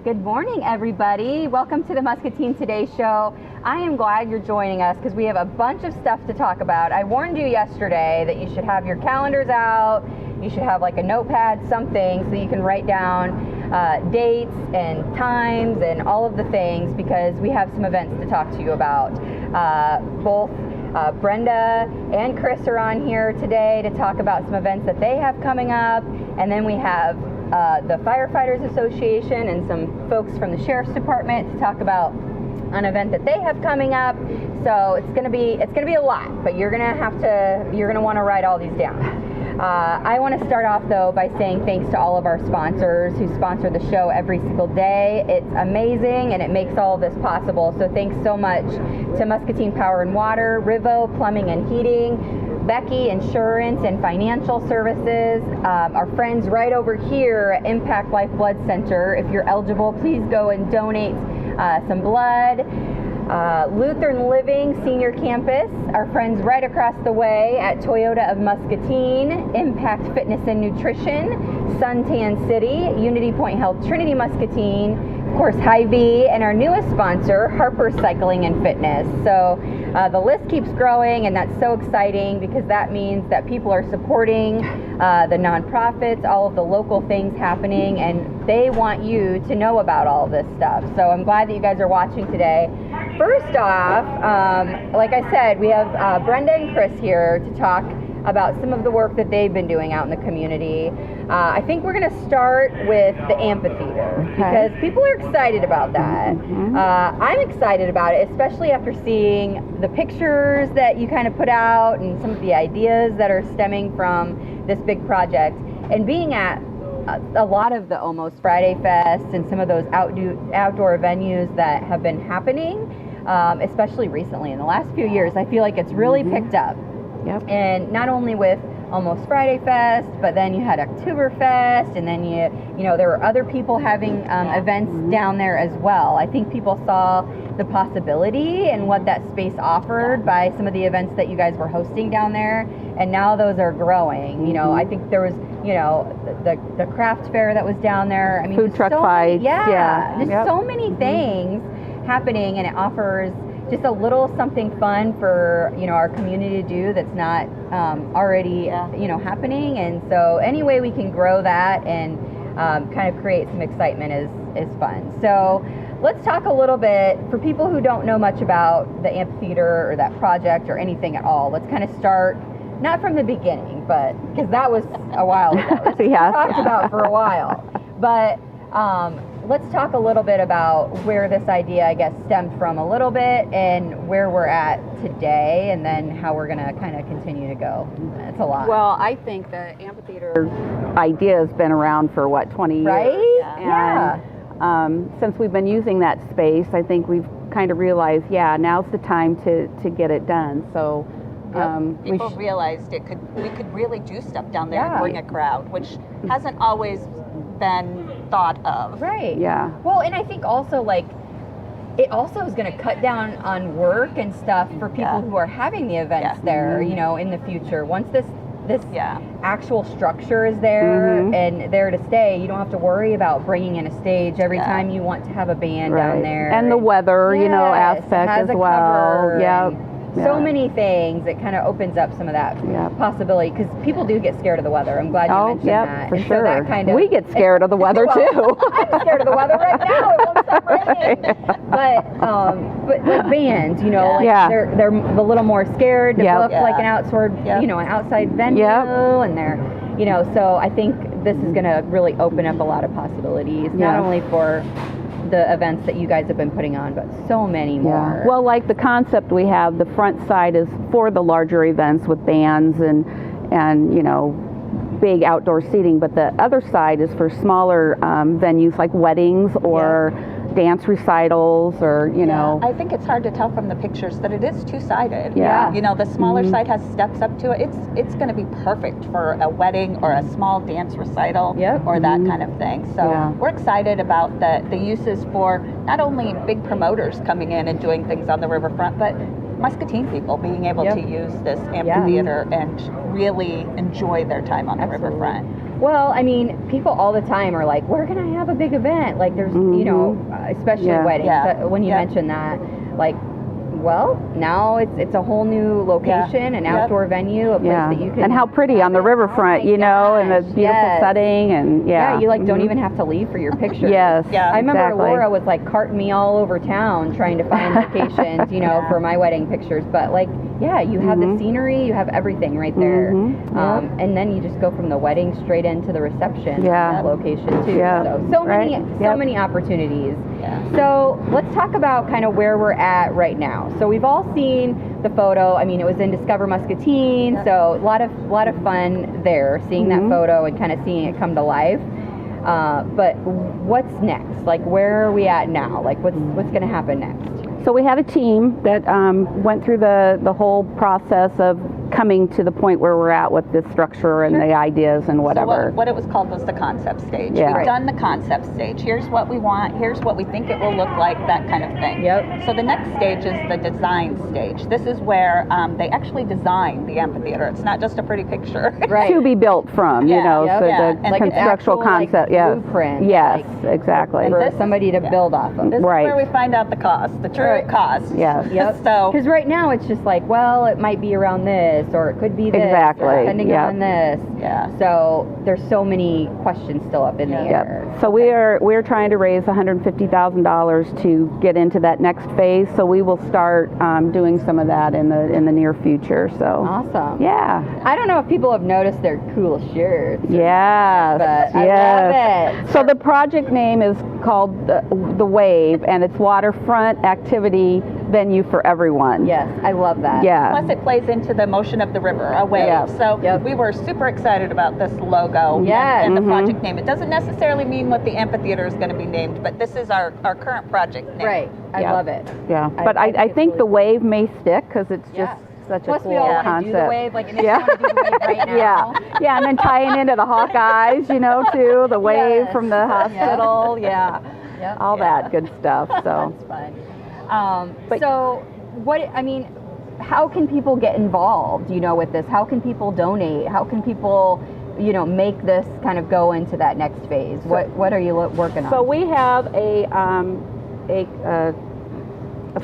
Good morning, everybody. Welcome to the Muscatine Today show. I am glad you're joining us because we have a bunch of stuff to talk about. I warned you yesterday that you should have your calendars out. You should have like a notepad, something, so you can write down dates and times and all of the things, because we have some events to talk to you about. Both Brenda and Chris are on here today to talk about some events that they have coming up, and then we have the Firefighters Association and some folks from the Sheriff's Department to talk about an event that they have coming up. So it's gonna be a lot, but you're gonna want to write all these down. I want to start off though by saying thanks to all of our sponsors who sponsor the show every single day. It's amazing and it makes all of this possible. So thanks so much to Muscatine Power and Water, Rivo Plumbing and Heating, Becky Insurance and Financial Services, our friends right over here at Impact Life Blood Center. If you're eligible, please go and donate some blood. Lutheran Living Senior Campus, our friends right across the way at Toyota of Muscatine, Impact Fitness and Nutrition, Suntan City, Unity Point Health Trinity Muscatine, of course Hy-Vee, and our newest sponsor, Harper Cycling and Fitness. So the list keeps growing, and that's so exciting because that means that people are supporting the nonprofits, all of the local things happening, and they want you to know about all of this stuff. So I'm glad that you guys are watching today. First off, like I said, we have Brenda and Chris here to talk about some of the work that they've been doing out in the community. I think we're going to start with the amphitheater, because people are excited about that. I'm excited about it, especially after seeing the pictures that you kind of put out and some of the ideas that are stemming from this big project, and being at a lot of the Almost Friday Fest and some of those outdoor venues that have been happening, especially recently in the last few years. I feel like it's really picked up. Yep. And not only with Almost Friday Fest, but then you had Oktoberfest, and then you know there were other people having events down there as well. I think people saw the possibility and what that space offered by some of the events that you guys were hosting down there, and now those are growing. You know, I think there was, you know, the craft fair that was down there. I mean, food truck fights. Just so many things happening, and it offers just a little something fun for, you know, our community to do that's not already you know, happening. And so any way we can grow that and kind of create some excitement is fun. So let's talk a little bit for people who don't know much about the amphitheater or that project or anything at all. Let's kind of start not from the beginning, but because that was a while ago. We talked about for a while, but let's talk a little bit about where this idea, I guess, stemmed from a little bit, and where we're at today, and then how we're going to kind of continue to go. It's a lot. Well, I think the amphitheater idea has been around for, 20 years? Right? And since we've been using that space, I think we've kind of realized, now's the time to get it done. So people realized we could really do stuff down there and bring a crowd, which hasn't always been thought of. Right. Yeah. Well, and I think also, like, it also is going to cut down on work and stuff for people who are having the events there, you know, in the future. Once this actual structure is there and there to stay, you don't have to worry about bringing in a stage every time you want to have a band down there. And the weather, you know, aspect as well. So many things. It kind of opens up some of that possibility, because people do get scared of the weather. I'm glad you mentioned that. For and sure. So that kind of, we get scared of the weather too. I'm scared of the weather right now. It won't stop raining. But like bands, you know, they're a little more scared to book like an outside venue, and they're, you know. So I think this is going to really open up a lot of possibilities, not only for the events that you guys have been putting on, but so many more. Well, like the concept we have, the front side is for the larger events with bands and you know, big outdoor seating, but the other side is for smaller venues like weddings or dance recitals, or you know. I think it's hard to tell from the pictures that it is two-sided. Yeah. You know, the smaller side has steps up to it. It's going to be perfect for a wedding or a small dance recital or that kind of thing. So we're excited about the uses for not only big promoters coming in and doing things on the riverfront, but Muscatine people being able to use this amphitheater and really enjoy their time on the riverfront. Well, I mean, people all the time are like, where can I have a big event? Like there's, you know, especially weddings. When you mention that, like, well, now it's a whole new location, an outdoor venue, a place that you can. And how pretty on the riverfront, you know, and the beautiful setting, and you like don't even have to leave for your pictures. Yes, I remember Laura was like carting me all over town trying to find locations, you know, for my wedding pictures. But like, you have the scenery, you have everything right there, and then you just go from the wedding straight into the reception location too. So many opportunities. So let's talk about kind of where we're at right now. So we've all seen the photo. I mean, it was in Discover Muscatine, so a lot of fun there, seeing that photo and kind of seeing it come to life. But what's next? Like, where are we at now? Like, what's going to happen next? So we had a team that went through the whole process of coming to the point where we're at with this structure and the ideas and whatever. So what it was called was the concept stage. Yeah. We've done the concept stage. Here's what we want. Here's what we think it will look like, that kind of thing. So the next stage is the design stage. This is where they actually design the amphitheater. It's not just a pretty picture. To be built from, you know, so the like constructual concept. Like blueprint. Yes, exactly. For somebody to build off of. This is where we find out the cost, the true cost. So because right now it's just like, well, it might be around this, or it could be this, depending on this. So there's so many questions still up in the air. So we're trying to raise $150,000 to get into that next phase. So we will start doing some of that in the near future. So awesome. Yeah. I don't know if people have noticed their cool shirts. Yes. But I love it. So the project name is called the Wave, and it's waterfront activity venue for everyone. Yes, I love that. Yeah. Plus it plays into the motion of the river, a wave. So we were super excited about this logo and the project name. It doesn't necessarily mean what the amphitheater is going to be named, but this is our current project name. Right. I love it. Yeah. But I think the Wave may stick because it's just such Plus a cool we all want concept. to do the wave, like, and if you want to do the wave right now. Yeah, and then tying into the Hawkeyes, you know, too, the wave from the hospital, all that good stuff. So that's fun. So what, I mean, how can people get involved, you know, with this? How can people donate? How can people, you know, make this kind of go into that next phase? What are you working on? So we have a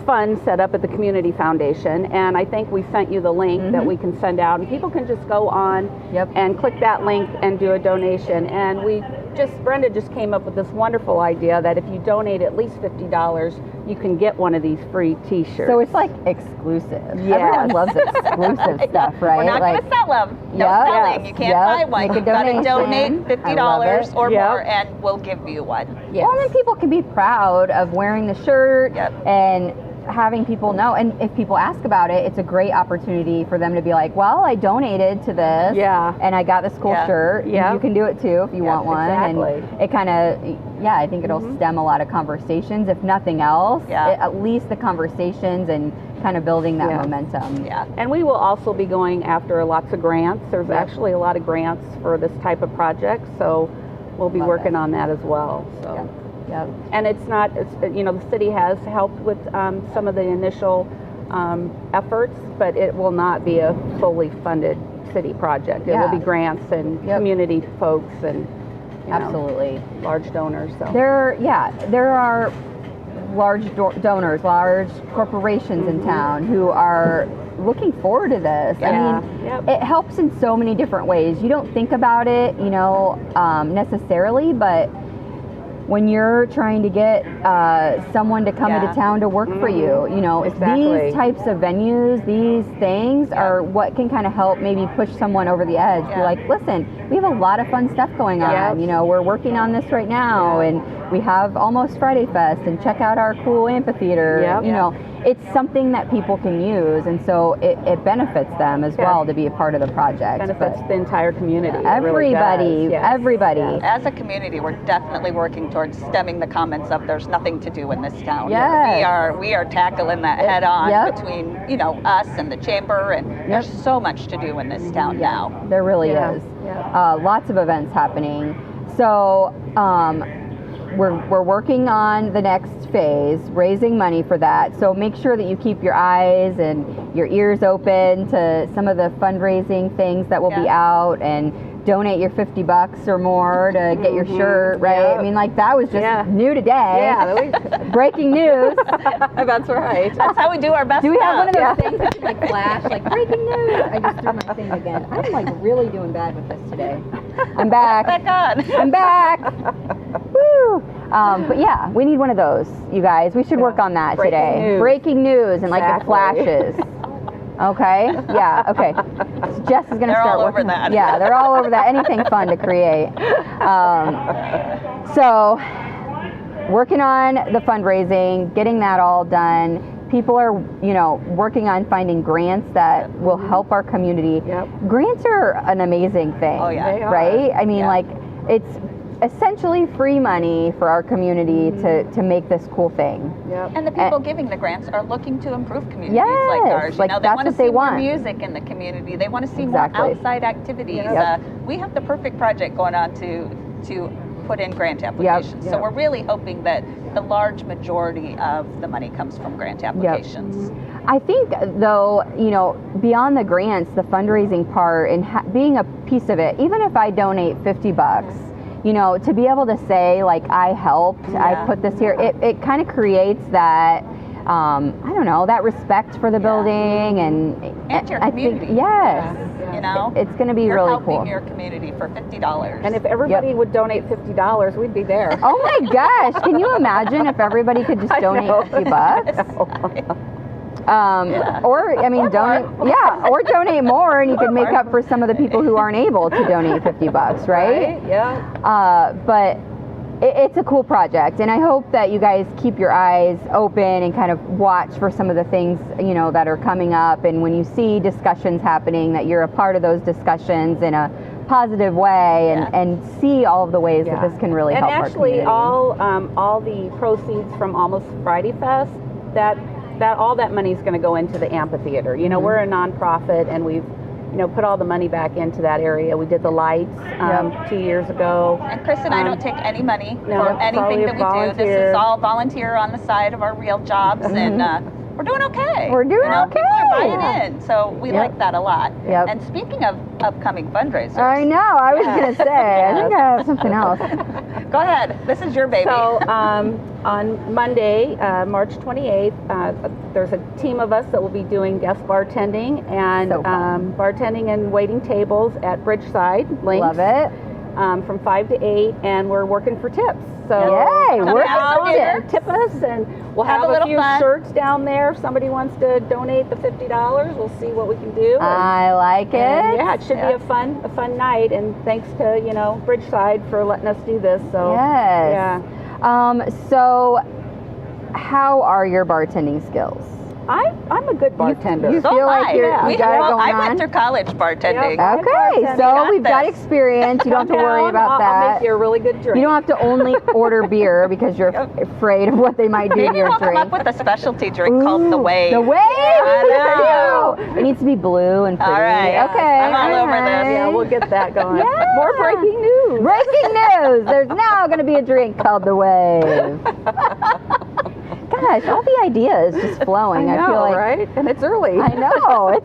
fund set up at the Community Foundation, and I think we sent you the link that we can send out, and people can just go on and click that link and do a donation. And Brenda just came up with this wonderful idea that if you donate at least $50, you can get one of these free t-shirts. So it's like exclusive. Everyone loves exclusive stuff, right? We're not going to sell them. No selling. You can't buy one. You've got to donate $50 or more, and we'll give you one. Well, then people can be proud of wearing the shirt and having people know, and if people ask about it, it's a great opportunity for them to be like, well, I donated to this and I got this cool shirt. You can do it too if you want one. And it kind of, I think it'll stem a lot of conversations, if nothing else, at least the conversations and kind of building that momentum. And we will also be going after lots of grants. There's actually a lot of grants for this type of project, so we'll be working on that as well. So. And it's you know, the city has helped with some of the initial efforts, but it will not be a fully funded city project. It will be grants and community folks and absolutely large donors. So there are large donors, large corporations in town who are looking forward to this. I mean, it helps in so many different ways. You don't think about it, you know, necessarily, but when you're trying to get someone to come into town to work for you, you know, these types of venues, these things are what can kind of help maybe push someone over the edge. Be like, listen, we have a lot of fun stuff going on. You know, we're working on this right now, and we have almost Friday Fest, and check out our cool amphitheater. You know, it's something that people can use, and so it benefits them as well to be a part of the project. Benefits the entire community. Everybody, everybody. As a community, we're definitely working towards stemming the comments of there's nothing to do in this town. We are tackling that head on between, you know, us and the chamber, and there's so much to do in this town now. There really is. Lots of events happening. So we're working on the next phase, raising money for that. So make sure that you keep your eyes and your ears open to some of the fundraising things that will be out, and donate your $50 or more to get your shirt, right? Yep. I mean, like that was just new today. Yeah, breaking news. that's right. That's how we do our best. Do we have one of those Yeah. things that you like flash, like breaking news? I just threw my thing again. I'm like really doing bad with this today. I'm back. Thank God. I'm back. Woo! But yeah, we need one of those, you guys. We should work on that Breaking today. news. Breaking news and like the flashes. Okay. Yeah. Okay. So Jess is gonna They're start all over working. that. Yeah, they're all over that. Anything fun to create. So working on the fundraising, getting that all done. People are, working on finding grants that will help our community. Yep. Grants are an amazing thing. Oh, yeah. They are. Right? I mean, Yeah. like, it's essentially free money for our community to make this cool thing. Yep. And the people giving the grants are looking to improve communities Yes, like ours. like They that's want to what they see more want. music in the community. They want to see Exactly. more outside activities. Yep. We have the perfect project going on to put in grant applications. So Yep. we're really hoping that the large majority of the money comes from grant applications. I think, though, beyond the grants, the fundraising part and being a piece of it, even if I donate $50, to be able to say, like, I helped, I Yeah. put this here, it kind of creates that, I don't know, that respect for the building and your I community. think, yes. It's going to be You're really helping cool. your community for $50. And if everybody would donate $50, we'd be there. Oh my gosh! Can you imagine if everybody could just donate $50? Or I mean, or donate more, and you could make up for some of the people who aren't able to donate $50, right? Yeah. But it's a cool project, and I hope that you guys keep your eyes open and kind of watch for some of the things that are coming up, and when you see discussions happening, that you're a part of those discussions in a positive way, and see all of the ways that this can really help our community. And actually, all the proceeds from Almost Friday Fest, that all that money is going to go into the amphitheater. We're a nonprofit, and we've put all the money back into that area. We did the lights 2 years ago. And Chris and I don't take any money No, for it's anything that we do. volunteer. This is all volunteer on the side of our real jobs, and we're doing okay. We're doing People are buying okay. in, so we like that a lot. Yep. And speaking of upcoming fundraisers, I know. I was going to say. I think I have something else. go ahead. This is your baby. So on Monday, March 28th, there's a team of us that will be doing guest bartending and So fun. bartending and waiting tables at Bridgeside Links. Love it. From 5 to 8, and we're working for tips. So Yay, Come we're out out here. there. tip us, and we'll Have have a a little few fun. shirts down there. If somebody wants to donate the $50, we'll see what we can do. I like it. And yeah, it should be a fun night, and thanks to Bridgeside for letting us do this. So Yes. yeah, So, how are your bartending skills? I'm a good bartender. you so feel am like I. you're- Yeah. you got it going I on? went through college bartending. Yep. I'm Okay, bartending. so Got we've got this. experience. You don't have to worry Come about down, I'll that. make you a really good drink. You don't have to only order beer because you're afraid of what they might do to Maybe your we'll come drink. up with a specialty drink called the Ooh, Wave. The Wave. I It needs to be blue and pretty. All right. Okay. I'm all over this. Yeah, we'll get that going. Yeah. More breaking news. Breaking news! There's now going to be a drink called the Wave. Gosh, all the ideas just flowing. I know, feel like right? And it's early. I know.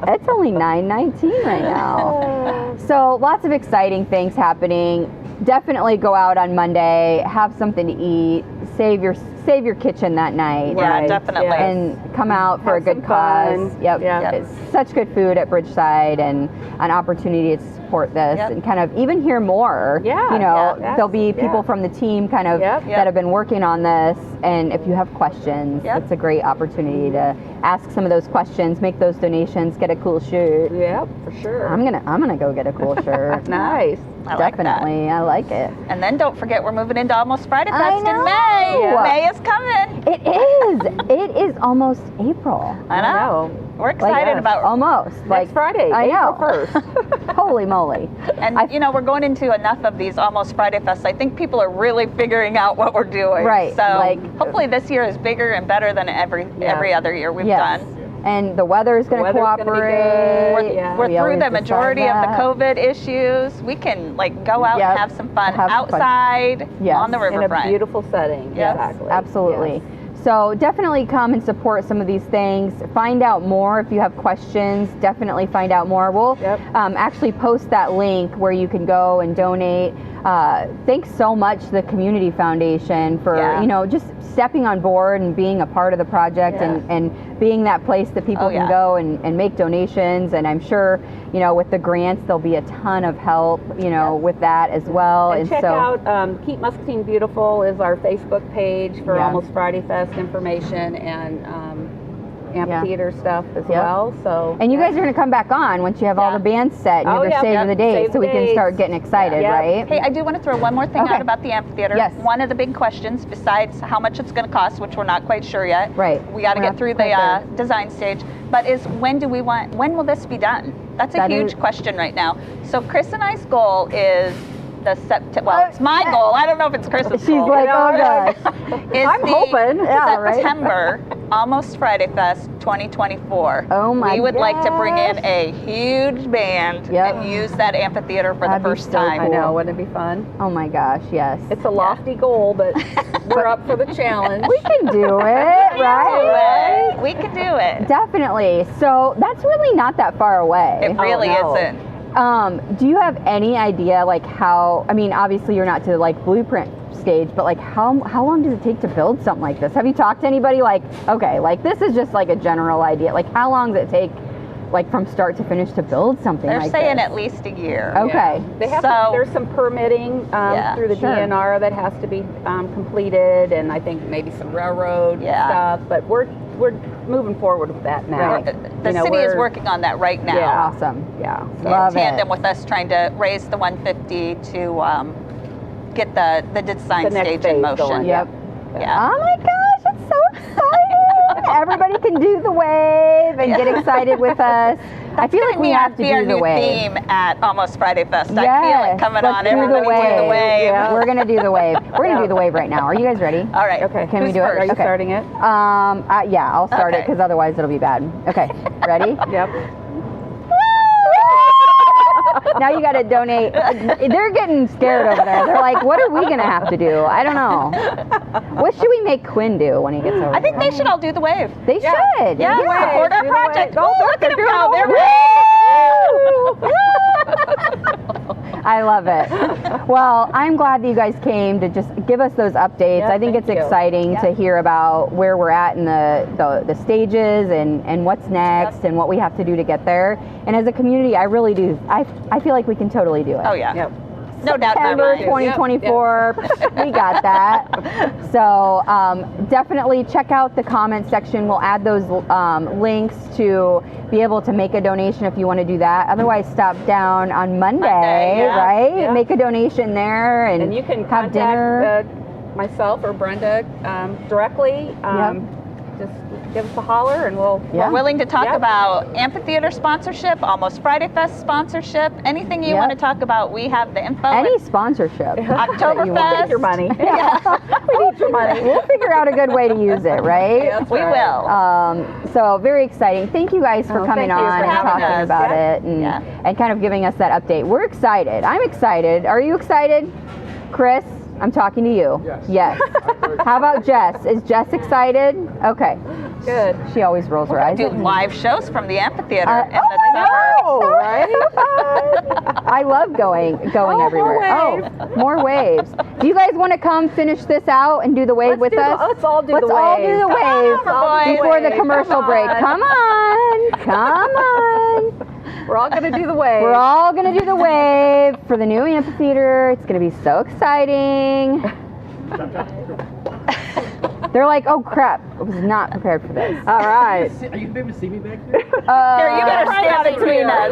It's only 9:19 right now. So lots of exciting things happening. Definitely go out on Monday, have something to eat, save your kitchen that night. Yeah, Right, definitely. yeah. And come out for Have a good some cause. fun. Yep. Yeah. It's such good food at Bridgeside, and an opportunity to support this Yep. and kind of even hear more. Yeah, yeah, There'll be people yeah. from the team kind of Yep. that have been working on this, and if you have questions, Yep. it's a great opportunity to ask some of those questions, make those donations, get a cool shirt. Yep, for sure. I'm gonna go get a cool shirt. Nice. I like that. Definitely, I like it. And then don't forget, we're moving into Almost Friday I Fest in know. May. Yeah. May is coming. It is. It is almost April. I know. We're Like, excited about almost Next Friday, I know. April 1st. Holy moly! And we're going into enough of these Almost Friday Fests. I think people are really figuring out what we're doing. Right, So like- hopefully this year is bigger and better than every other year we've Yes. done. And the weather is going to Weather's gonna be cooperate. good. Yeah. We're We through always the decide majority of the that. COVID issues. We can go out Yep. and have some fun Have some fun. outside Yes. on the In a riverfront. beautiful setting. Yes, Exactly. Absolutely. Yes. So definitely come and support some of these things. Find out more if you have questions. Definitely find out more. We'll actually post that link where you can go and donate. Thanks so much to the Community Foundation for just stepping on board and being a part of the project and being that place that people can go and make donations. And I'm sure with the grants there'll be a ton of help with that as well. And check out Keep Muscatine Beautiful is our Facebook page for Almost Friday Fest information and amphitheater stuff as well. So and you guys are going to come back on once you have all the bands set and you're saving the dates so we can start getting excited, right? Hey, I do want to throw one more thing out about the amphitheater. Yes. One of the big questions, besides how much it's going to cost, which we're not quite sure yet. Right. We got to get through the design stage. But is when will this be done? That's a huge question right now. So Chris and I's goal is it's my goal. I don't know if it's Chris's goal. She's like, oh gosh. I'm hoping. September, Almost Friday Fest 2024. Oh my We would like to bring in a huge band and use that amphitheater for the first time. I know, wouldn't it be fun? Oh my gosh, yes. It's a lofty goal, but we're up for the challenge. We can do it, right? We can do it. Definitely. So that's really not that far away. It really isn't. Do you have any idea how, obviously you're not to blueprint stage, but how long does it take to build something like this? Have you talked to anybody this is just a general idea. How long does it take from start to finish to build something They're like saying this? At least a year. Okay. They have there's some permitting through the DNR that has to be completed, and I think maybe some railroad stuff, but we're moving forward with that now. The city is working on that right now. Yeah, awesome. Yeah. Love in tandem with us trying to raise the 150 to get the design stage in motion. Going. Yep. Yeah. Oh my gosh, it's so exciting! Everybody can do the wave and get excited with us. I feel like we have to do the wave. Theme at Almost Friday Fest. Yes, I feel it coming on. Everybody do the wave. Yeah. We're gonna do the wave. We're gonna do the wave right now. Are you guys ready? All right. Okay. Can we do it? Are you starting it? Yeah, I'll start it because otherwise it'll be bad. Okay. Ready? Yep. Now you got to donate. They're getting scared over there. They're like, what are we going to have to do? I don't know. What should we make Quinn do when he gets over I think there? they should all do the wave. They should. Yeah, support our project. Oh, look at them go. I love it. Well, I'm glad that you guys came to just give us those updates. I think it's exciting to hear about where we're at in the stages and what's next and what we have to do to get there. And as a community, I really do. I feel like we can totally do it. Oh yeah. Yep. No doubt in September my mind. 2024. We got that. So definitely check out the comment section. We'll add those links to be able to make a donation if you want to do that. Otherwise, stop down on Monday, right? Yeah. Make a donation there and you can have dinner. Myself or Brenda directly. Just give us a holler and We're willing to talk about amphitheater sponsorship, Almost Friday Fest sponsorship, anything you want to talk about. We have the info. Any sponsorship. Oktoberfest. Your money. We need your money. We'll figure out a good way to use it, right? We will. So very exciting. Thank you guys for coming on and talking about it and kind of giving us that update. We're excited. I'm excited. Are you excited? Chris, I'm talking to you. Yes. How about Jess? Is Jess excited? Okay. Good. She always rolls her eyes. Do live shows from the amphitheater in the Oh, summer. right? I love going everywhere. More waves. Do you guys want to come finish this out and do the wave with us? Let's all do the wave. Let's all do the wave before the commercial break. Come on. We're all going to do the wave. We're all going to do the wave for the new amphitheater. It's going to be so exciting. They're like, oh crap, I was not prepared for this. All right. Are you able to see me back there? Here, you better stand between us.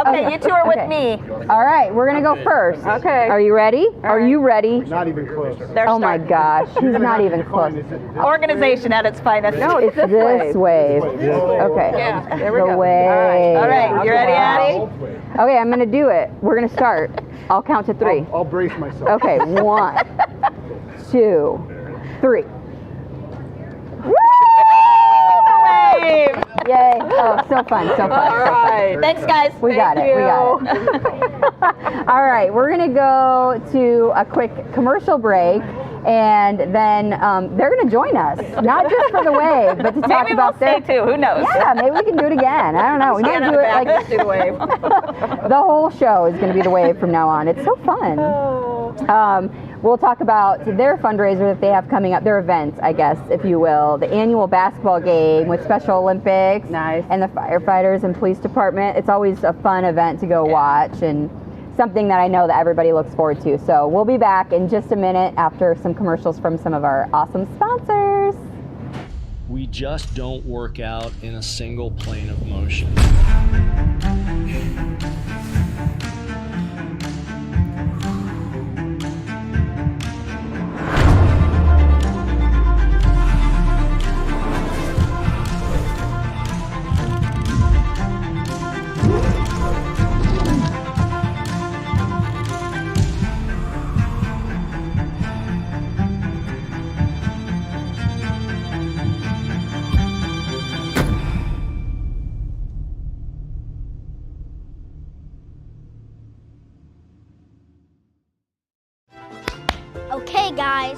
Okay, you two are with me. All right, we're going to go first. Okay. Are you ready? Are you ready? Not even close. Oh my gosh, he's not even close. Organization at its finest. No, It's this wave. Okay. Yeah, there we The go. wave. All right, you ready, Addie? Okay, I'm going to do it. We're going to start. I'll count to 3. I'll brace myself. Okay, 1, 2, 3. Wave. Yay. Oh, so fun. All right. Thanks, guys. We got it. All right, we're going to go to a quick commercial break. And then they're going to join us, not just for the wave, but to talk Maybe about we'll stay too. Who knows? Yeah, maybe we can do it again. I don't know. We might do it like do the wave. the whole show is going to be the wave from now on. It's so fun. We'll talk about their fundraiser that they have coming up, their events, I guess, if you will. The annual basketball game with Special Olympics. Nice. And the Firefighters and Police Department. It's always a fun event to go watch, and something that I know that everybody looks forward to. So we'll be back in just a minute after some commercials from some of our awesome sponsors. We just don't work out in a single plane of motion. Okay guys,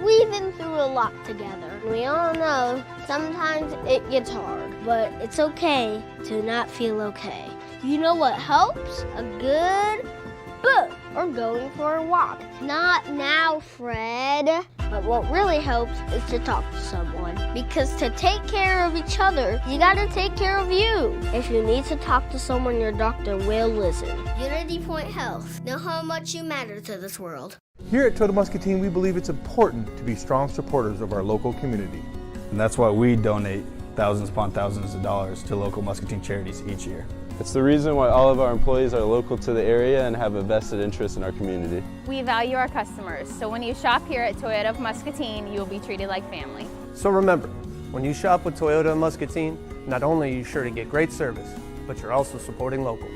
we've been through a lot together. We all know sometimes it gets hard, but it's okay to not feel okay. You know what helps? A good book or going for a walk. Not now, Fred. But what really helps is to talk to someone. Because to take care of each other, you gotta take care of you. If you need to talk to someone, your doctor will listen. Unity Point Health. Know how much you matter to this world. Here at Total Muscatine, we believe it's important to be strong supporters of our local community. And that's why we donate thousands upon thousands of dollars to local Muscatine charities each year. It's the reason why all of our employees are local to the area and have a vested interest in our community. We value our customers, so when you shop here at Toyota of Muscatine, you will be treated like family. So remember, when you shop with Toyota of Muscatine, not only are you sure to get great service, but you're also supporting local.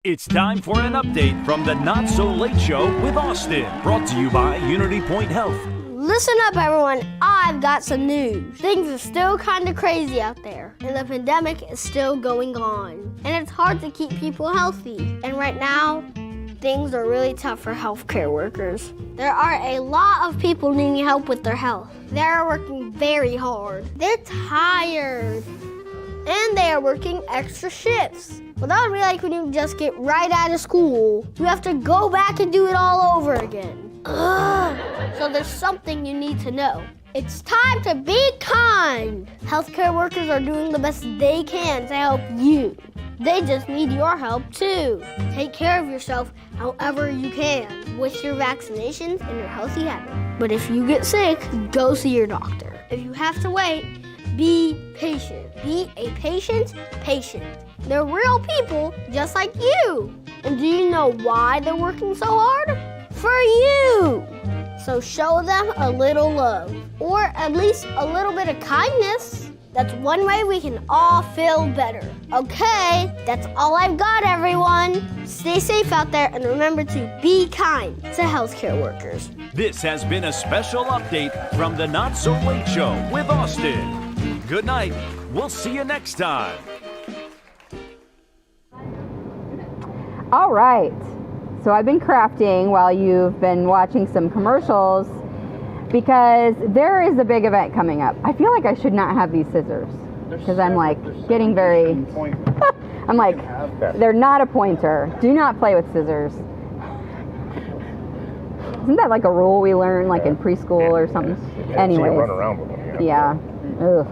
It's time for an update from the Not So Late Show with Austin, brought to you by Unity Point Health. Listen up, everyone. I've got some news. Things are still kind of crazy out there, and the pandemic is still going on. And it's hard to keep people healthy. And right now, things are really tough for healthcare workers. There are a lot of people needing help with their health. They're working very hard. They're tired. And they are working extra shifts. Well, that would be like when you just get right out of school. You have to go back and do it all over again. Ugh. So there's something you need to know. It's time to be kind. Healthcare workers are doing the best they can to help you. They just need your help too. Take care of yourself however you can with your vaccinations and your healthy habits. But if you get sick, go see your doctor. If you have to wait, be patient. Be a patient patient. They're real people just like you. And do you know why they're working so hard? For you. So show them a little love, or at least a little bit of kindness. That's one way we can all feel better. Okay, that's all I've got, everyone. Stay safe out there and remember to be kind to healthcare workers. This has been a special update from the Not So Late Show with Austin. Good night. We'll see you next time. All right. So I've been crafting while you've been watching some commercials because there is a big event coming up. I feel like I should not have these scissors because I'm like getting very, I'm like, they're not a pointer. Do not play with scissors. Isn't that like a rule we learn like in preschool or something? Anyways. Run around with them, yeah. Ugh.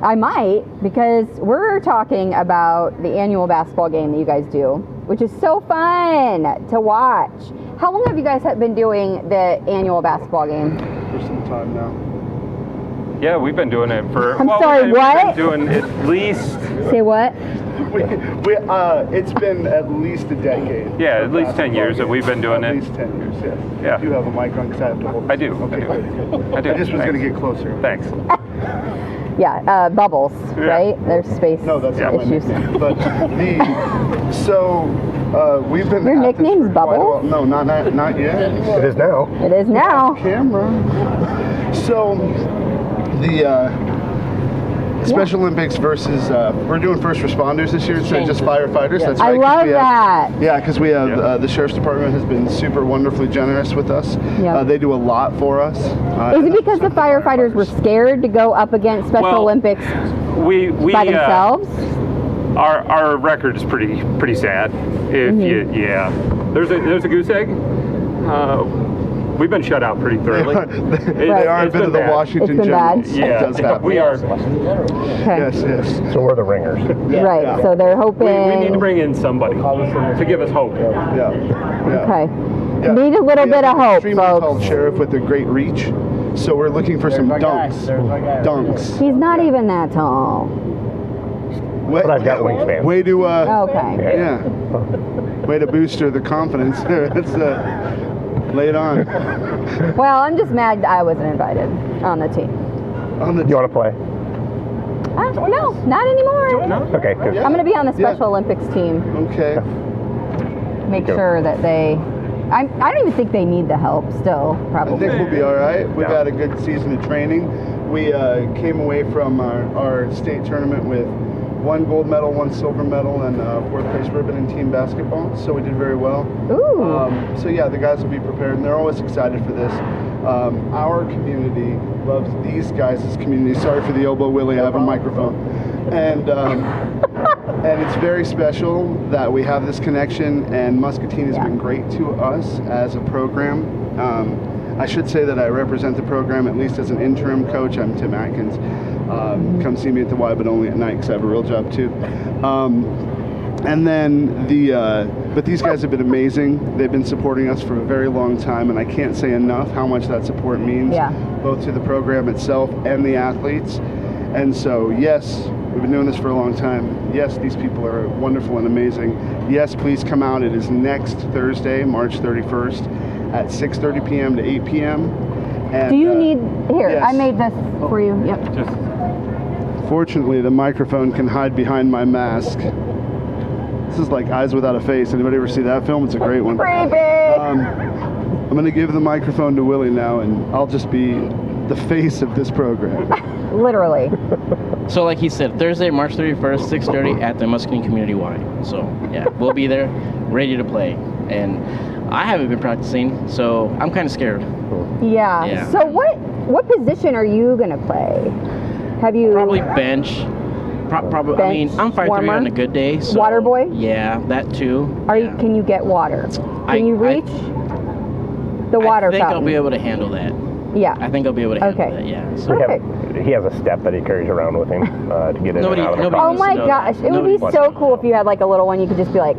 I might, because we're talking about the annual basketball game that you guys do, which is so fun to watch. How long have you guys been doing the annual basketball game? For some time now. Yeah, we've been doing it for. I'm sorry, what? We've been doing at least. Say what? It's been at least a decade. Yeah, at least 10 years that we've been doing it. At least 10 years, yeah. Yeah. Do you have a mic on? Because I have to hold it. I do. Okay, good. I do. I just was going to get closer. Thanks. Yeah, bubbles, right? There's space No, that's not my issues. nickname. But we've been. Your at this nickname's for quite a Bubbles? while. No, not yet. It is now. It is now. Camera. So Special Olympics versus, we're doing first responders this year instead of just firefighters. That's I right. 'Cause love we that. Yeah, because we have the Sheriff's Department has been super wonderfully generous with us. They do a lot for us. Is it because the firefighters were scared to go up against Special Olympics we by themselves? Our record is pretty sad. If there's a goose egg. We've been shut out pretty thoroughly. They are a bit of the Washington Generals. Yeah, it does happen. we are. Yes. So we're the ringers. Right. So they're hoping. We need to bring in somebody to give us hope. Okay. Need a little bit of hope, Extremely folks. tall sheriff with a great reach. So we're looking for some dunks. He's not even that tall. But I've got wingspan. Way to Okay. way to booster the confidence there. That's lay it on. Well, I'm just mad I wasn't invited on the team. You want to play? No, not anymore. No? Okay, good. I'm going to be on the Special Olympics team. Okay. Make sure that they. I don't even think they need the help still, probably. I think we'll be all right. We've had a good season of training. We came away from our state tournament with 1 gold medal, 1 silver medal, and 4th place ribbon in team basketball. So we did very well. Ooh. So yeah, the guys will be prepared, and they're always excited for this. Our community loves these guys' community. Sorry for the elbow, Willie. I have a microphone, and it's very special that we have this connection. And Muscatine has been great to us as a program. I should say that I represent the program at least as an interim coach. I'm Tim Atkins. Come see me at the Y, but only at night because I have a real job too. And then but these guys have been amazing. They've been supporting us for a very long time, and I can't say enough how much that support means, both to the program itself and the athletes. And so, yes, we've been doing this for a long time. Yes, these people are wonderful and amazing. Yes, please come out. It is next Thursday, March 31st at 6:30 p.m. to 8 p.m. And, Do you need, here, yes. I made this for you. Yep. Fortunately, the microphone can hide behind my mask. This is like Eyes Without a Face. Anybody ever see that film? It's a great one. Creepy! I'm going to give the microphone to Willie now, and I'll just be the face of this program. Literally. So like he said, Thursday, March 31st, 6:30 at the Muscatine Community Y. So yeah, we'll be there, ready to play. And I haven't been practicing, so I'm kind of scared. Yeah. So what position are you going to play? Have you... Probably bench. Probably. I mean, I'm 5'3" on a good day. So, water boy? Yeah, that too. Can you get water? Can you reach the water I think fountain? I'll be able to handle that. Yeah. I think I'll be able to handle that, yeah. So. He has a step that he carries around with him to get in and out of the car. Oh my gosh, it would be so cool if you had like a little one you could just be like,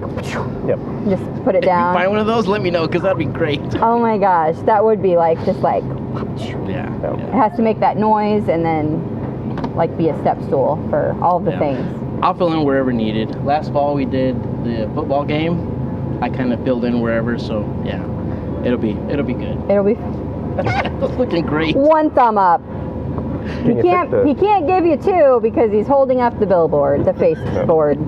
just put it down. If you find one of those, let me know, because that'd be great. Oh my gosh, that would be like, just like, yeah. It has to make that noise and then like be a step stool for all of the things. I'll fill in wherever needed. Last fall we did the football game. I kind of filled in wherever, so yeah, it'll be good. It'll be That's looking great. 1 thumb up. He can't give you 2 because he's holding up the billboard, the face board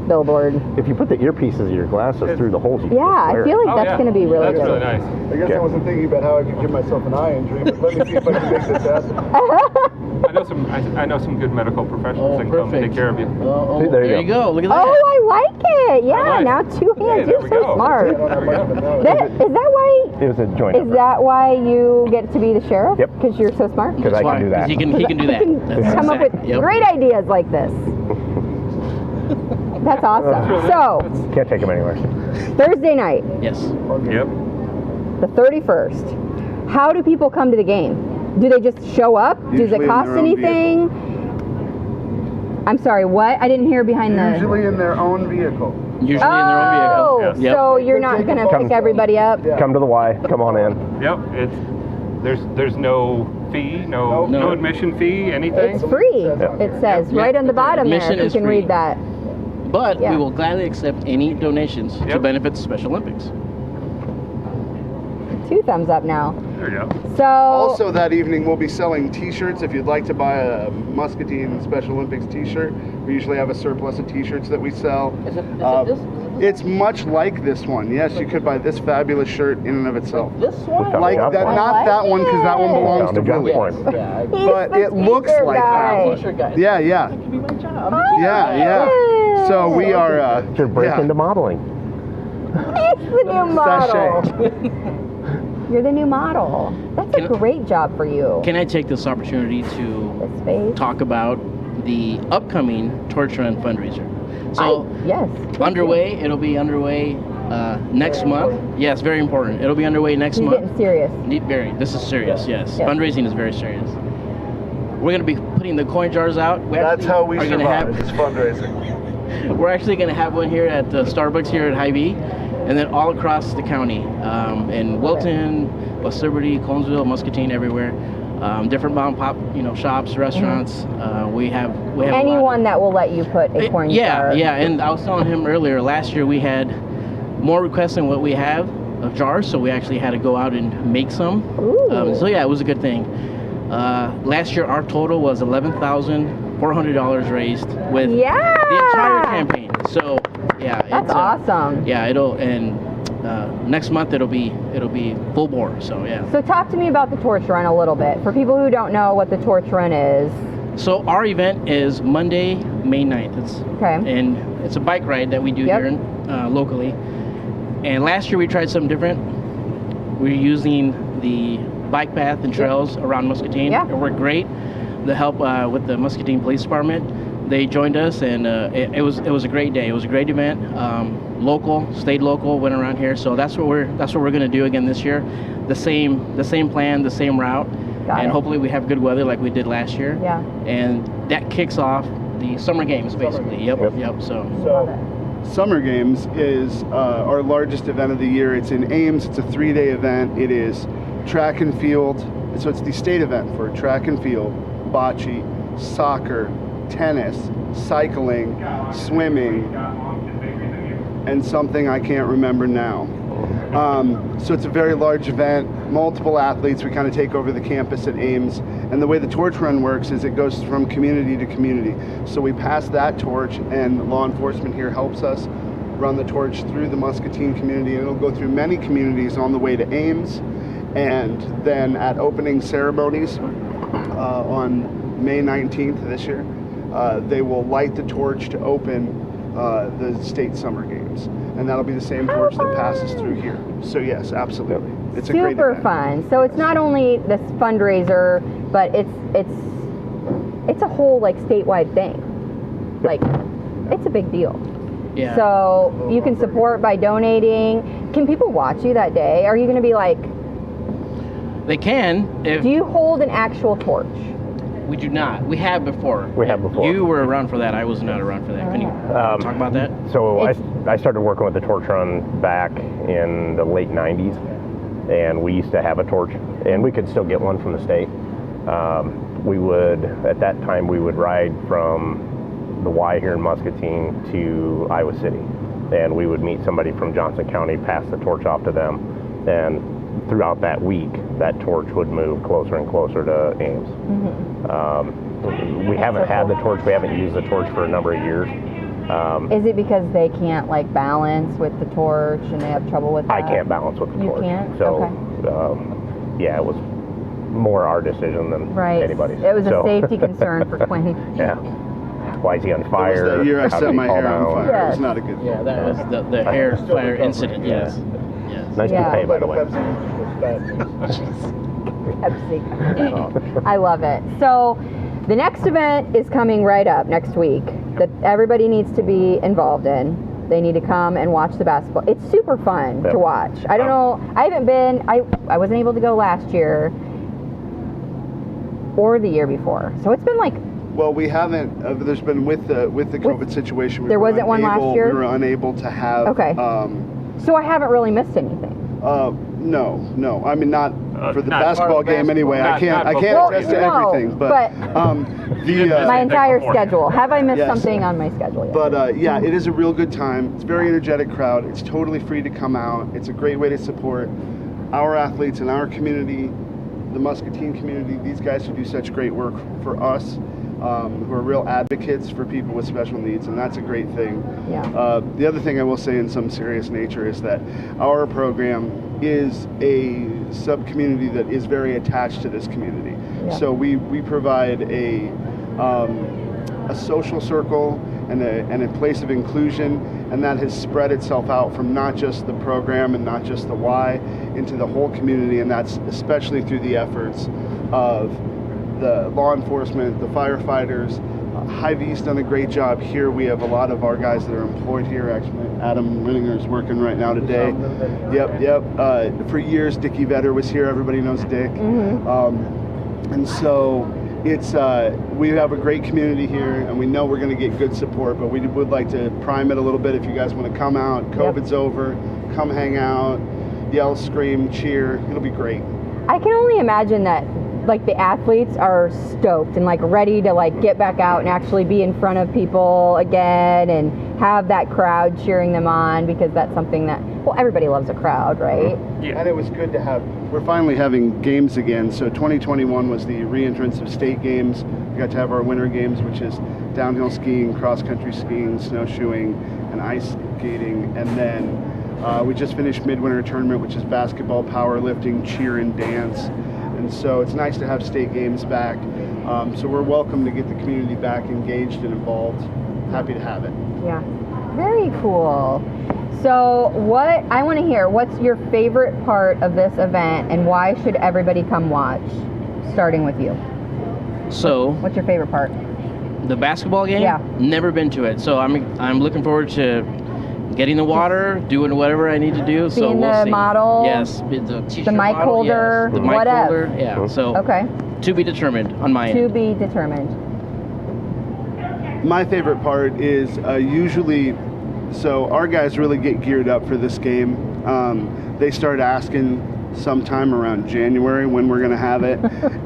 billboard. If you put the earpieces of your glasses through the holes, you I feel like that's going to be really That's good. really nice. I guess I wasn't thinking about how I could give myself an eye injury, but let me see if I can make this happen. I know some good medical professionals that can come take care of you. See, there you go. Look at that. Oh, I like it. Yeah, now 2 hands. You're so smart. Is that why? It was a joint. Is that why you get to be the sheriff? Yep. Because you're so smart. Because I can do that. He can do that. You can come up with great ideas like this. That's awesome. So, Can't take him anywhere. Thursday night, Yes. Yep. the 31st. How do people come to the game? Do they just show up? Does Usually it in cost their own anything? I'm sorry, what? I didn't hear behind the... Usually in their own vehicle. Usually in their own vehicle. Yes. So you're not going to pick everybody up? Come to the Y. Come on in. Yep. There's no fee, no admission fee, anything. It's free. It says right on the bottom there. Admission You is can free. read that. But we will gladly accept any donations to benefit the Special Olympics. 2 thumbs up now. There you go. So Also that evening we'll be selling t-shirts. If you'd like to buy a Muscatine Special Olympics t-shirt, we usually have a surplus of t-shirts that we sell. Is it It's much like this one. Yes, you could buy this fabulous shirt in and of itself. This one? Like that, not that one, because that one belongs to Willie. But it looks like that one. Yeah, yeah. That could be my job. Yeah, yeah. So we are. Should break into modeling. It's the new model. You're the new model. That's a great job for you. Can I take this opportunity to talk about the upcoming Torch Run fundraiser? So, yes. Underway. It'll be underway next month. Yes, very important. It'll be underway next month. Getting serious. This is serious, yes. Fundraising is very serious. We're going to be putting the coin jars out. That's how we survive. It's fundraising. We're actually going to have one here at the Starbucks here at Hy-Vee, and then all across the county, in Wilton, West Liberty, Collinsville, Muscatine, everywhere. Different mom and pop, shops, restaurants. We have anyone that will let you put a coin jar. Yeah. And I was telling him earlier. Last year we had more requests than what we have of jars, so we actually had to go out and make some. So yeah, it was a good thing. Last year our total was $11,400 raised with the entire campaign. So yeah, that's awesome. Yeah, next month it'll be full bore. So yeah. So talk to me about the Torch Run a little bit for people who don't know what the Torch Run is. So our event is Monday, May 9th. And it's a bike ride that we do here locally. And last year we tried something different. We're using the bike path and trails around Muscatine. It worked great. The help with the Muscatine Police Department, they joined us, and it was a great day. It was a great event. Stayed local, went around here. So that's what we're going to do again this year. The same plan, the same route, and hopefully we have good weather like we did last year. Yeah. And that kicks off the summer games basically. Yep. So Summer Games is our largest event of the year. It's in Ames. It's a 3-day event. It is track and field. So it's the state event for track and field, bocce, soccer, tennis, cycling, swimming, and something I can't remember now. So it's a very large event, multiple athletes. We kind of take over the campus at Ames. And the way the Torch Run works is it goes from community to community. So we pass that torch, and law enforcement here helps us run the torch through the Muscatine community. And it'll go through many communities on the way to Ames. And then at opening ceremonies on May 19th this year, they will light the torch to open the state summer games, and that'll be the same torch that passes through here. So yes, absolutely, it's a great event. Super fun. So it's not only this fundraiser, but it's a whole like statewide thing. Like it's a big deal. Yeah. So you can support by donating. Can people watch you that day? Are you going to be like? They can. Do you hold an actual torch? We do not. We have before. You were around for that. I was not around for that. Can you talk about that? So I started working with the Torch Run back in the late 90s, and we used to have a torch, and we could still get one from the state. At that time, we would ride from the Y here in Muscatine to Iowa City, and we would meet somebody from Johnson County, pass the torch off to them, and throughout that week, that torch would move closer and closer to Ames. We haven't had the torch. We haven't used the torch for a number of years. Is it because they can't like balance with the torch and they have trouble with that? I can't balance with the torch. You can't? So, it was more our decision than anybody's. It was a safety concern for Quinn. Yeah. Why is he on fire? That was the year I set my hair on fire. Yes. It was not a good. Yeah, that was the hair fire incident. Yes. Nice toupee, by the way. Pepsi. I love it. So the next event is coming right up next week that everybody needs to be involved in. They need to come and watch the basketball. It's super fun to watch. I don't know. I haven't been. I wasn't able to go last year or the year before. So it's been like. Well, we haven't. There's been with the COVID situation. There wasn't one last year. We were unable to have. Okay. So I haven't really missed anything. No. I mean, not for the basketball game anyway. I can't attest to everything, but my entire schedule. Have I missed something on my schedule yet? But it is a real good time. It's a very energetic crowd. It's totally free to come out. It's a great way to support our athletes in our community, the Muscatine community. These guys who do such great work for us. who are real advocates for people with special needs, and that's a great thing. Yeah. The other thing I will say in some serious nature is that our program is a sub-community that is very attached to this community. Yeah. So we provide a social circle and a place of inclusion, and that has spread itself out from not just the program and not just the Y into the whole community, and that's especially through the efforts of the law enforcement, the firefighters. Hy-Vee's done a great job here. We have a lot of our guys that are employed here. Actually, Adam Rinninger is working right now today. Yep. For years, Dickie Vetter was here. Everybody knows Dick. And so it's we have a great community here, and we know we're going to get good support, but we would like to prime it a little bit. If you guys want to come out, COVID's over, come hang out, yell, scream, cheer. It'll be great. I can only imagine that like the athletes are stoked and like ready to like get back out and actually be in front of people again and have that crowd cheering them on, because that's something that, well, everybody loves a crowd, right? Yeah. And it was good to have, we're finally having games again. So 2021 was the re-entrance of state games. We got to have our winter games, which is downhill skiing, cross-country skiing, snowshoeing, and ice skating. And then we just finished midwinter tournament, which is basketball, powerlifting, cheer, and dance. And so it's nice to have state games back. So we're welcome to get the community back engaged and involved. Happy to have it. Yeah, very cool. So what I want to hear, what's your favorite part of this event and why should everybody come watch? Starting with you. So what's your favorite part? The basketball game? Yeah. Never been to it. So I'm looking forward to getting the water, doing whatever I need to do. So Being we'll the see. model, Yes, the t-shirt the mic model, holder, yes, the mic whatever. holder. Yeah. So okay. To be determined on my end. To be determined. My favorite part is usually, so our guys really get geared up for this game. They start asking sometime around January when we're going to have it,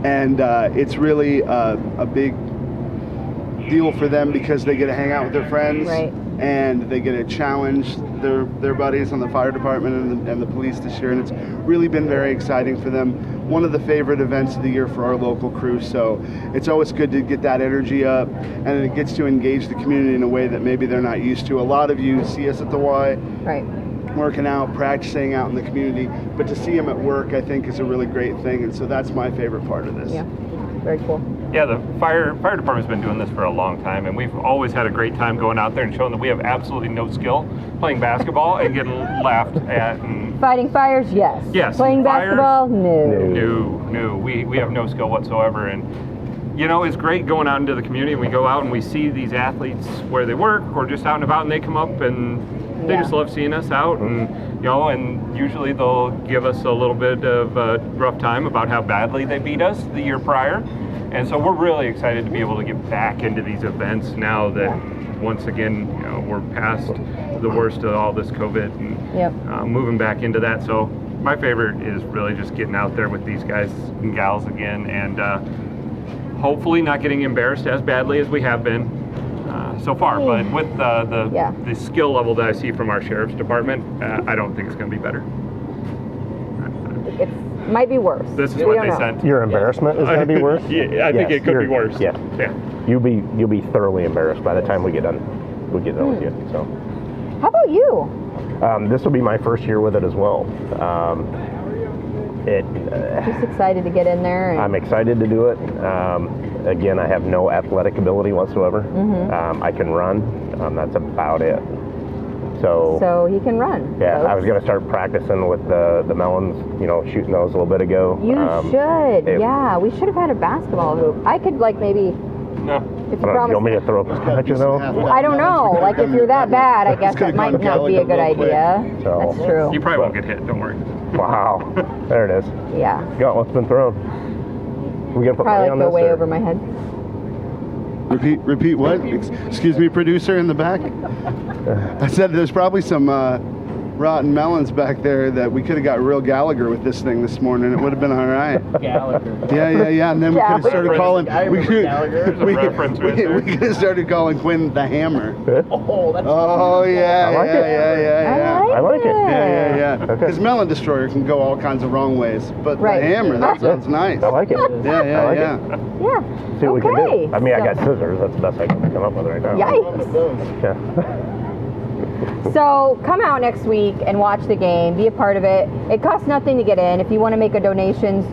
and it's really a big deal for them because they get to hang out with their friends, right, and they get to challenge their buddies on the fire department and the police this year, and it's really been very exciting for them. One of the favorite events of the year for our local crew, so it's always good to get that energy up, and it gets to engage the community in a way that maybe they're not used to. A lot of you see us at the Y, right, working out, practicing out in the community, but to see them at work, I think, is a really great thing, and so that's my favorite part of this. Yeah, very cool. Yeah, the fire department's been doing this for a long time, and we've always had a great time going out there and showing that we have absolutely no skill playing basketball and getting laughed at. And fighting fires, yes. Yes. Playing fires, basketball, no. No. We have no skill whatsoever, and you know, it's great going out into the community. We go out and we see these athletes where they work or just out and about, and they come up and they just love seeing us out, and you know, and usually they'll give us a little bit of a rough time about how badly they beat us the year prior. And so we're really excited to be able to get back into these events now that once again, you know, we're past the worst of all this COVID and moving back into that. So my favorite is really just getting out there with these guys and gals again, and hopefully not getting embarrassed as badly as we have been so far. But with the skill level that I see from our sheriff's department, I don't think it's going to be better. It might be worse. This is what they sent. Your embarrassment is going to be worse? Yeah, I think it could be worse. Yeah. You'll be thoroughly embarrassed by the time we get done. We get done with you. So. How about you? This will be my first year with it as well. Just excited to get in there. I'm excited to do it. Again, I have no athletic ability whatsoever. I can run. That's about it. So he can run. Yeah, folks. I was going to start practicing with the melons, you know, shooting those a little bit ago. You should. Yeah, we should have had a basketball hoop. I could like maybe. No. If you want me to throw up a scotch, though? I don't know. Like if you're that bad, I guess that might not be a good idea. So, that's true. You probably won't get hit. Don't worry. Wow. There it is. Yeah. Gauntlet's been thrown. We got to put probably money on go this, way or? over my head. Repeat what? Excuse me, producer in the back. I said there's probably some rotten melons back there that we could have got real Gallagher with this thing this morning. It would have been all right. Gallagher. Yeah. And then we could have started calling. We could have started calling Quinn the Hammer. Oh, that's yeah. I like it. Yeah. Because Melon Destroyer can go all kinds of wrong ways, but the Hammer, that sounds nice. I like it. Yeah. See what we can do. I mean, I got scissors. That's the best I can come up with right now. Yikes. Yeah. So come out next week and watch the game. Be a part of it. It costs nothing to get in. If you want to make a donation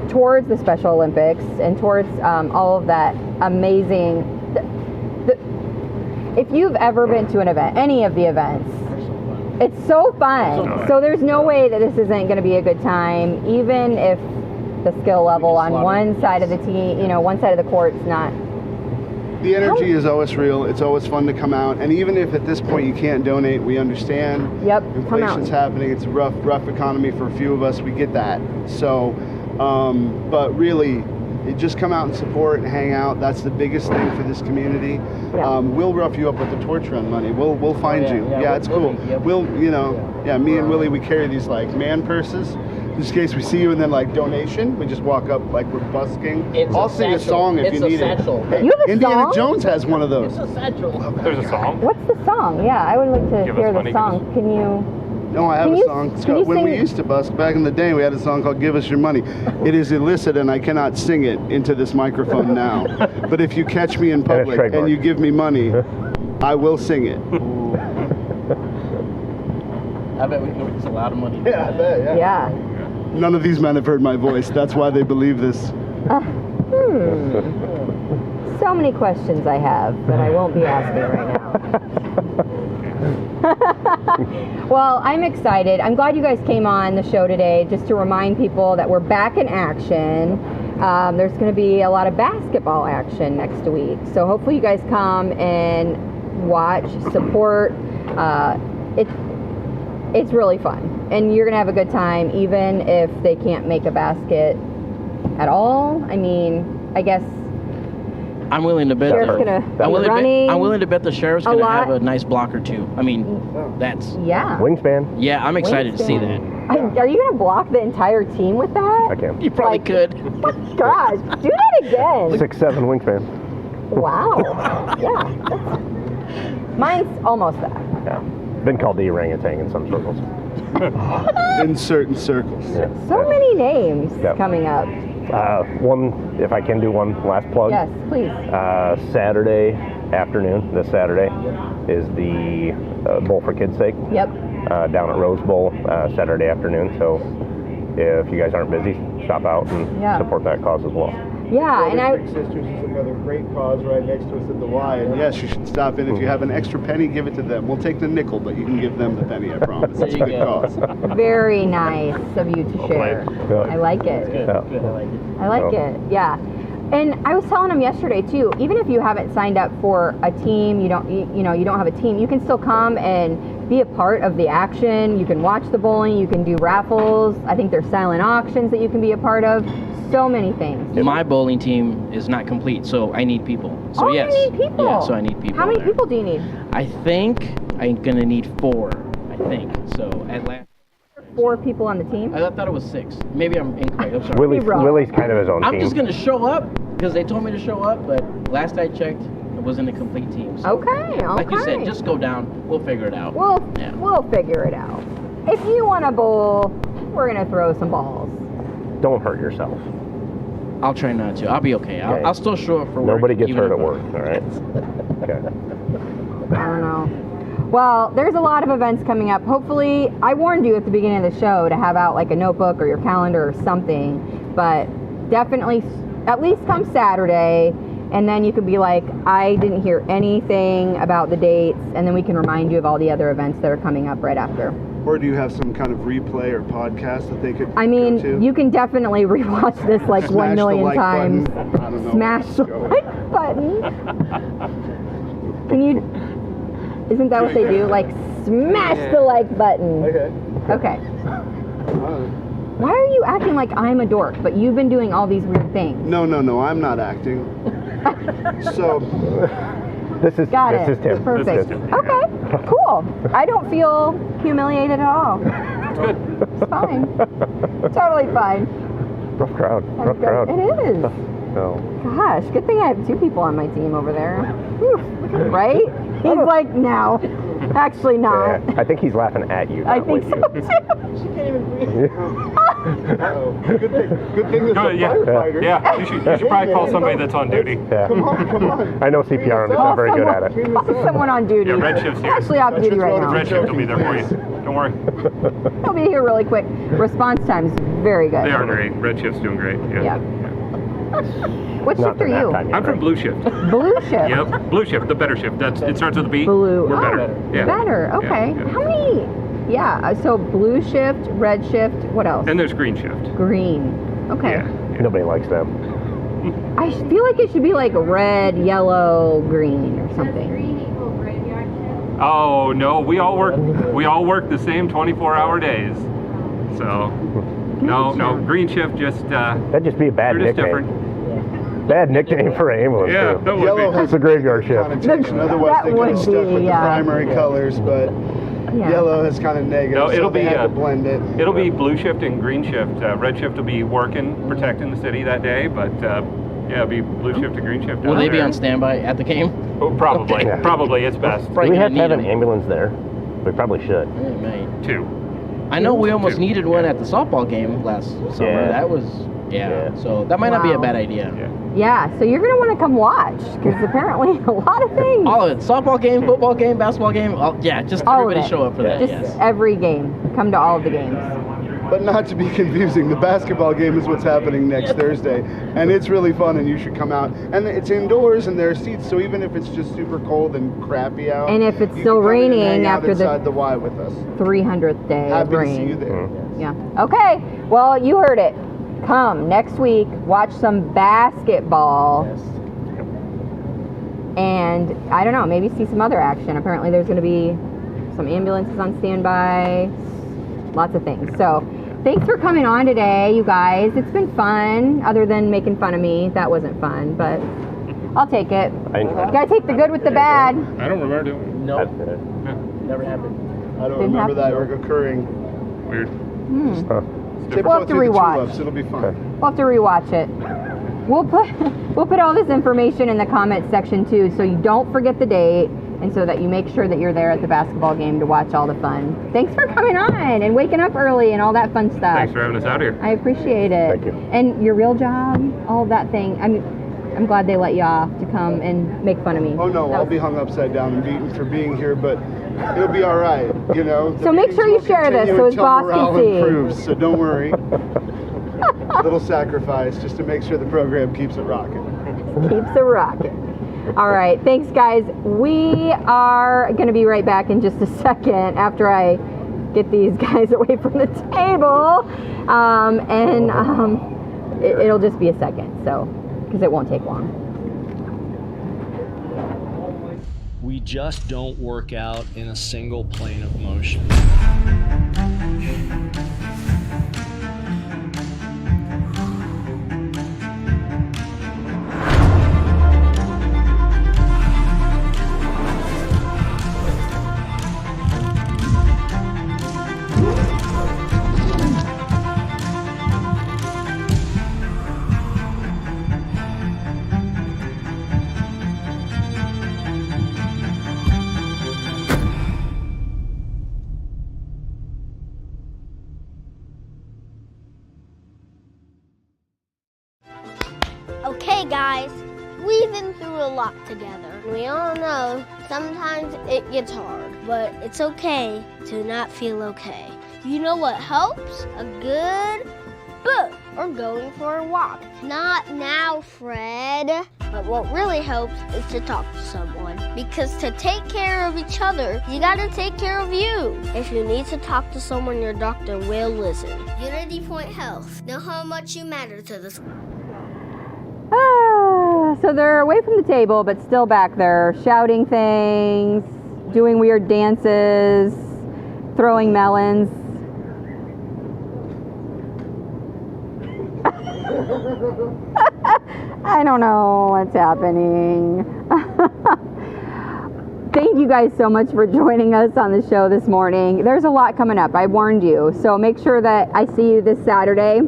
towards the Special Olympics and towards all of that amazing. If you've ever been to an event, any of the events, it's so fun. So there's no way that this isn't going to be a good time, even if the skill level on one side of the team, one side of the court's not. The energy is always real. It's always fun to come out. And even if at this point you can't donate, we understand. Yep. Inflation's happening. It's a rough economy for a few of us. We get that. So, but really, just come out and support and hang out. That's the biggest thing for this community. Yeah. We'll rough you up with the torch run money. We'll find you. Yeah, it's cool. Me and Willie, we carry these like man purses. Just in case we see you and then like donation, we just walk up like we're busking. I'll sing a song if you need it. Hey, You have a Indiana song? Jones has one of those. It's a satchel. There's a song? What's the song? Yeah, I would like to Give us hear money, the song. Can you? No, I have Can a you- song. It's can called, you when we sing- used to busk back in the day, we had a song called "Give Us Your Money." It is illicit, and I cannot sing it into this microphone now. But if you catch me in public and you give me money, I will sing it. I bet we can make a lot of money. Yeah, I bet. Yeah. None of these men have heard my voice. That's why they believe this. So many questions I have, but I won't be asking right now. Well, I'm excited. I'm glad you guys came on the show today just to remind people that we're back in action. There's going to be a lot of basketball action next week. So hopefully you guys come and watch, support. It's really fun. And you're going to have a good time even if they can't make a basket at all. I mean, I guess I'm willing to bet. Sheriff's gonna be running I'm willing to bet the sheriff's a going to lot. have a nice block or two. I mean, that's. Yeah. Wingspan. Yeah, I'm excited to see that. Are you going to block the entire team with that? I can. You probably could. Gosh, do that again. 6'7" wingspan. Wow. Yeah. Mine's almost that. Yeah. Been called the orangutan in some circles. In certain circles. Yeah. So many names coming up. One, if I can do one last plug. Yes, please. Saturday afternoon, this Saturday, is the Bowl for Kids' Sake. Yep. Down at Rose Bowl, Saturday afternoon. So if you guys aren't busy, stop out and support that cause as well. Yeah, and Big Sisters is another great cause right next to us at the Y. And yes, you should stop in. If you have an extra penny, give it to them. We'll take the nickel, but you can give them the penny, I promise. It's a good cause. Very nice of you to share. I like it. Good. I like it. I like it. Yeah. And I was telling them yesterday too, even if you haven't signed up for a team, you don't have a team, you can still come and be a part of the action. You can watch the bowling, you can do raffles. I think there's silent auctions that you can be a part of. So many things. My bowling team is not complete, so I need people. So yes. You need people. Yeah, so I need people. How many people do you need? I think I'm gonna need 4. I think so. At last. 4 people on the team? I thought it was 6. Maybe I'm incorrect. I'm sorry. Willie's kind of his own team. I'm just gonna show up because they told me to show up, but last I checked, it wasn't a complete team. So Okay. Like you said, just go down. We'll figure it out. We'll figure it out. If you want to bowl, we're gonna throw some balls. Don't hurt yourself. I'll try not to. I'll be okay. I'll still show up for work. Nobody gets even hurt if- at work, all right? Okay. I don't know. Well, there's a lot of events coming up. Hopefully, I warned you at the beginning of the show to have out like a notebook or your calendar or something, but definitely at least come Saturday, and then you could be like, I didn't hear anything about the dates, and then we can remind you of all the other events that are coming up right after. Or do you have some kind of replay or podcast that they could I go mean, to? you can definitely rewatch this like Smash 1 the million like times. button. I don't know. Smash the like button. Can you? Isn't that what they do? Like smash the like button. Okay. Why are you acting like I'm a dork, but you've been doing all these weird things? No, I'm not acting. So, This is Got this it. is Tim. Perfect. This is Tim. Okay, cool. I don't feel humiliated at all. It's good. It's fine. Totally fine. Rough crowd. Rough crowd. It is. No. Gosh, good thing I have 2 people on my team over there. Whew. Right? He's like, no, actually not. Yeah, I think he's laughing at you. I not think with so you. too. She can't even breathe. Good thing there's a firefighter. Yeah, you should probably call somebody that's on duty. Yeah. Come on. I know CPR. I'm just not very good at it. Call someone on duty. Yeah, Red Shift's here. Actually off duty right now. Red Shift will be there for you. Don't worry. He'll be here really quick. Response time's very good. They are great. Red Shift's doing great. Yeah. What shift are you? I'm from Blue Shift. Blue Shift? Yep, Blue Shift, the better shift. It starts with a B. Blue. We're better. Yeah. Better, okay. Yeah. How many? Yeah, so Blue Shift, Red Shift, what else? And there's Green Shift. Green. Okay. Yeah. Nobody likes them. I feel like it should be like red, yellow, green or something. Oh no, we all work the same 24-hour days. So no, Green Shift just that'd just be a bad they're just nickname. different. Bad nickname for an ambulance. Yeah, too. that would Yellow be. has It's a graveyard shift. connotation. Otherwise, That they could would have stuck be, with the yeah. primary colors, but yellow has kind of negative. No, it'll so they be, had to blend it. It'll be Blue Shift and Green Shift. Red Shift will be working, protecting the city that day, but it'll be Blue Shift and Green Shift. Will out they be there. on standby at the game? Oh, probably. Okay. Probably, it's best. Do we have to have an ambulance there? We probably should. Two. I know we almost needed one at the softball game last summer. Yeah. That was, so that might not be a Wow. bad idea. Yeah, so you're going to want to come watch because apparently a lot of things. All of it. Softball game, football game, basketball game. Just All of everybody it. show up for that. Just Yes. every game. Come to all of the games. But not to be confusing, the basketball game is what's happening next Thursday, and it's really fun, and you should come out. And it's indoors, and there are seats, so even if it's just super cold and crappy out, And if it's you still can come in and hang raining out after the inside the Y with us. 300th day of Happy to rain. see you there. Yeah. Okay. Well, you heard it. Come next week, watch some basketball. And I don't know, maybe see some other action. Apparently there's going to be some ambulances on standby, lots of things. So thanks for coming on today, you guys. It's been fun, other than making fun of me. That wasn't fun, but I'll take it. You gotta take the good with the bad. I don't remember doing it. No. Never happened. I don't Didn't remember that happen. occurring. Weird. Tiptoe We'll have to through the rewatch. tulips, it'll be fun. We'll have to rewatch it. We'll put all this information in the comments section too, so you don't forget the date, and so that you make sure that you're there at the basketball game to watch all the fun. Thanks for coming on and waking up early and all that fun stuff. Thanks for having us out here. I appreciate it. Thank you. And your real job, all of that thing. I'm glad they let you off to come and make fun of me. Oh no, That I'll was- be hung upside down and beaten for being here, but it'll be all right, you know. So make sure you share this so his boss can see. Improves, so don't worry. Little sacrifice just to make sure the program keeps it rocking. Keeps it rocking. All right, thanks guys. We are going to be right back in just a second after I get these guys away from the table. It'll just be a second, so because it won't take long. We just don't work out in a single plane of motion. Okay, guys, we've been through a lot together. We all know sometimes it gets hard, but it's okay to not feel okay. You know what helps? A good book or going for a walk. Not now, Fred. But what really helps is to talk to someone. Because to take care of each other, you gotta take care of you. If you need to talk to someone, your doctor will listen. Unity Point Health. Know how much you matter to this. So they're away from the table, but still back there, shouting things, doing weird dances, throwing melons. I don't know what's happening. Thank you guys so much for joining us on the show this morning. There's a lot coming up, I warned you. So make sure that I see you this Saturday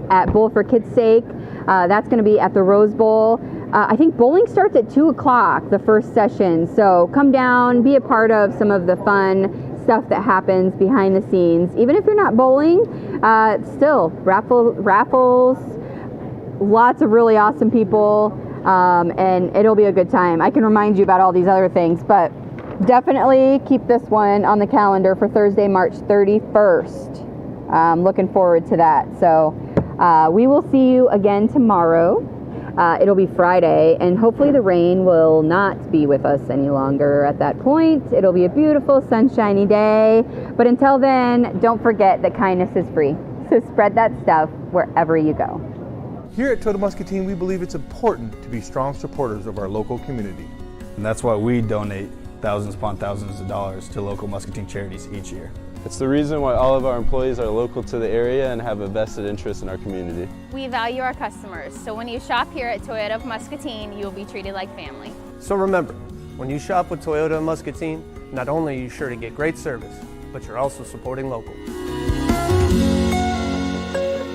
at Bowl for Kids' Sake. That's going to be at the Rose Bowl. I think bowling starts at 2 o'clock, the first session. So come down, be a part of some of the fun stuff that happens behind the scenes. Even if you're not bowling, still, raffles, lots of really awesome people, and it'll be a good time. I can remind you about all these other things, but definitely keep this one on the calendar for Thursday, March 31st. I'm looking forward to that. So we will see you again tomorrow. It'll be Friday, and hopefully the rain will not be with us any longer at that point. It'll be a beautiful, sunshiny day. But until then, don't forget that kindness is free. So spread that stuff wherever you go. Here at Toyota Muscatine, we believe it's important to be strong supporters of our local community. And that's why we donate thousands upon thousands of dollars to local Muscatine charities each year. It's the reason why all of our employees are local to the area and have a vested interest in our community. We value our customers, so when you shop here at Toyota of Muscatine, you will be treated like family. So remember, when you shop with Toyota of Muscatine, not only are you sure to get great service, but you're also supporting local.